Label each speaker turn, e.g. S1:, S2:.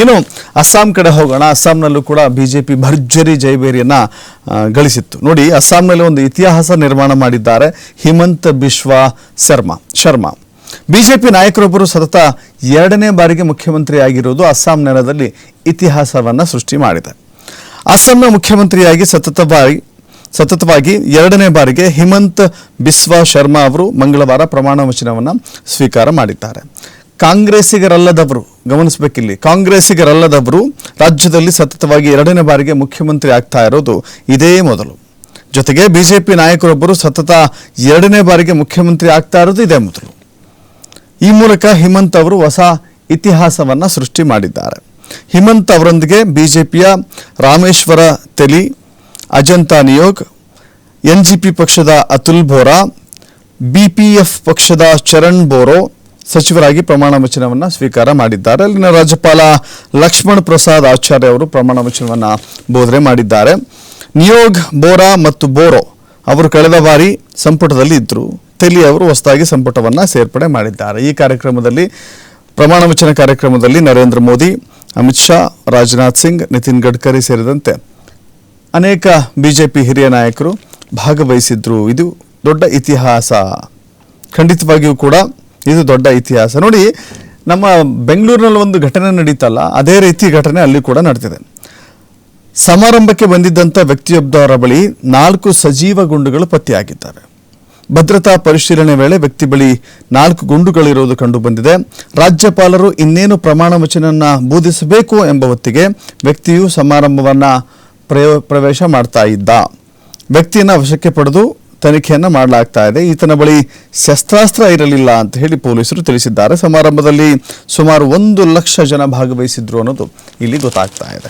S1: ಇನ್ನು ಅಸ್ಸಾಂ ಕಡೆ ಹೋಗೋಣ. ಅಸ್ಸಾಂನಲ್ಲೂ ಕೂಡ ಬಿಜೆಪಿ ಭರ್ಜರಿ ಜಯಬೇರಿಯನ್ನ ಗಳಿಸಿತ್ತು. ನೋಡಿ, ಅಸ್ಸಾಂನಲ್ಲಿ ಒಂದು ಇತಿಹಾಸ ನಿರ್ಮಾಣ ಮಾಡಿದ್ದಾರೆ ಹಿಮಂತ ಬಿಸ್ವ ಶರ್ಮಾ. ಬಿಜೆಪಿ ನಾಯಕರೊಬ್ಬರು ಸತತ 2ನೇ ಬಾರಿಗೆ ಮುಖ್ಯಮಂತ್ರಿ ಆಗಿರುವುದು ಅಸ್ಸಾಂ ನೆಲದಲ್ಲಿ ಇತಿಹಾಸವನ್ನ ಸೃಷ್ಟಿ ಮಾಡಿದೆ. ಅಸ್ಸಾಂನ ಮುಖ್ಯಮಂತ್ರಿಯಾಗಿ ಸತತವಾಗಿ 2ನೇ ಬಾರಿಗೆ ಹಿಮಂತ ಬಿಸ್ವ ಶರ್ಮಾ ಅವರು ಮಂಗಳವಾರ ಪ್ರಮಾಣ ವಚನವನ್ನು ಸ್ವೀಕಾರ ಮಾಡಿದ್ದಾರೆ. ಕಾಂಗ್ರೆಸ್ಸಿಗರಲ್ಲದವರು, ಗಮನಿಸಬೇಕಿಲ್ಲಿ, ಕಾಂಗ್ರೆಸ್ಸಿಗರಲ್ಲದವರು ರಾಜ್ಯದಲ್ಲಿ ಸತತವಾಗಿ 2ನೇ ಬಾರಿಗೆ ಮುಖ್ಯಮಂತ್ರಿ ಆಗ್ತಾ ಇರೋದು ಇದೇ ಮೊದಲು. ಜೊತೆಗೆ ಬಿಜೆಪಿ ನಾಯಕರೊಬ್ಬರು ಸತತ 2ನೇ ಬಾರಿಗೆ ಮುಖ್ಯಮಂತ್ರಿ ಆಗ್ತಾ ಇರೋದು ಇದೇ ಮೊದಲು. ಈ ಮೂಲಕ ಹಿಮಂತ್ ಅವರು ಹೊಸ ಇತಿಹಾಸವನ್ನ ಸೃಷ್ಟಿ ಮಾಡಿದ್ದಾರೆ. ಹಿಮಂತ್ ಅವರೊಂದಿಗೆ ಬಿಜೆಪಿಯ ರಾಮೇಶ್ವರ ತೆಲಿ, ಅಜಂತಾ ನಿಯೋಗ್, ಎನ್ಜಿಪಿ ಪಕ್ಷದ ಅತುಲ್ ಬೋರಾ, ಬಿಪಿಎಫ್ ಪಕ್ಷದ ಚರಣ್ ಬೋರೋ ಸಚಿವರಾಗಿ ಪ್ರಮಾಣ ವಚನವನ್ನು ಸ್ವೀಕಾರ ಮಾಡಿದ್ದಾರೆ. ಅಲ್ಲಿನ ರಾಜ್ಯಪಾಲ ಲಕ್ಷ್ಮಣ್ ಪ್ರಸಾದ್ ಆಚಾರ್ಯ ಅವರು ಪ್ರಮಾಣ ವಚನವನ್ನು ಬೋಧನೆ ಮಾಡಿದ್ದಾರೆ. ನಿಯೋಗ್, ಬೋರಾ ಮತ್ತು ಬೋರೋ ಅವರು ಕಳೆದ ಬಾರಿ ಸಂಪುಟದಲ್ಲಿ ಇದ್ದರು. ತೆಲಿ ಅವರು ಹೊಸದಾಗಿ ಸಂಪುಟವನ್ನು ಸೇರ್ಪಡೆ ಮಾಡಿದ್ದಾರೆ. ಈ ಕಾರ್ಯಕ್ರಮದಲ್ಲಿ, ಪ್ರಮಾಣ ವಚನ ಕಾರ್ಯಕ್ರಮದಲ್ಲಿ ನರೇಂದ್ರ ಮೋದಿ, ಅಮಿತ್ ಶಾ, ರಾಜನಾಥ್ ಸಿಂಗ್, ನಿತಿನ್ ಗಡ್ಕರಿ ಸೇರಿದಂತೆ ಅನೇಕ ಬಿಜೆಪಿ ಹಿರಿಯ ನಾಯಕರು ಭಾಗವಹಿಸಿದ್ರು. ಇದು ದೊಡ್ಡ ಇತಿಹಾಸ, ಖಂಡಿತವಾಗಿಯೂ ಕೂಡ ಇದು ದೊಡ್ಡ ಇತಿಹಾಸ. ನೋಡಿ, ನಮ್ಮ ಬೆಂಗಳೂರಿನಲ್ಲಿ ಒಂದು ಘಟನೆ ನಡೀತಲ್ಲ, ಅದೇ ರೀತಿ ಘಟನೆ ಅಲ್ಲಿ ಕೂಡ ನಡೆದಿದೆ. ಸಮಾರಂಭಕ್ಕೆ ಬಂದಿದ್ದಂಥ ವ್ಯಕ್ತಿಯೊಬ್ಬರ ಬಳಿ 4 ಸಜೀವ ಗುಂಡುಗಳು ಪತ್ತೆಯಾಗಿದ್ದಾವೆ. ಭದ್ರತಾ ಪರಿಶೀಲನೆ ವೇಳೆ ವ್ಯಕ್ತಿ ಬಳಿ 4 ಗುಂಡುಗಳಿರುವುದು ಕಂಡು ಬಂದಿದೆ. ರಾಜ್ಯಪಾಲರು ಇನ್ನೇನು ಪ್ರಮಾಣ ವಚನವನ್ನು ಬೋಧಿಸಬೇಕು ಎಂಬ ಹೊತ್ತಿಗೆ ವ್ಯಕ್ತಿಯು ಸಮಾರಂಭವನ್ನು ಪ್ರವೇಶ ಮಾಡ್ತಾ ಇದ್ದ. ವ್ಯಕ್ತಿಯನ್ನು ವಶಕ್ಕೆ ಪಡೆದು ತನಿಖೆಯನ್ನು ಮಾಡಲಾಗ್ತಾ ಇದೆ. ಈತನ ಬಳಿ ಶಸ್ತ್ರಾಸ್ತ್ರ ಇರಲಿಲ್ಲ ಅಂತ ಹೇಳಿ ಪೊಲೀಸರು ತಿಳಿಸಿದ್ದಾರೆ. ಸಮಾರಂಭದಲ್ಲಿ ಸುಮಾರು 1 ಲಕ್ಷ ಜನ ಭಾಗವಹಿಸಿದ್ರು ಅನ್ನೋದು ಇಲ್ಲಿ ಗೊತ್ತಾಗ್ತಾ ಇದೆ.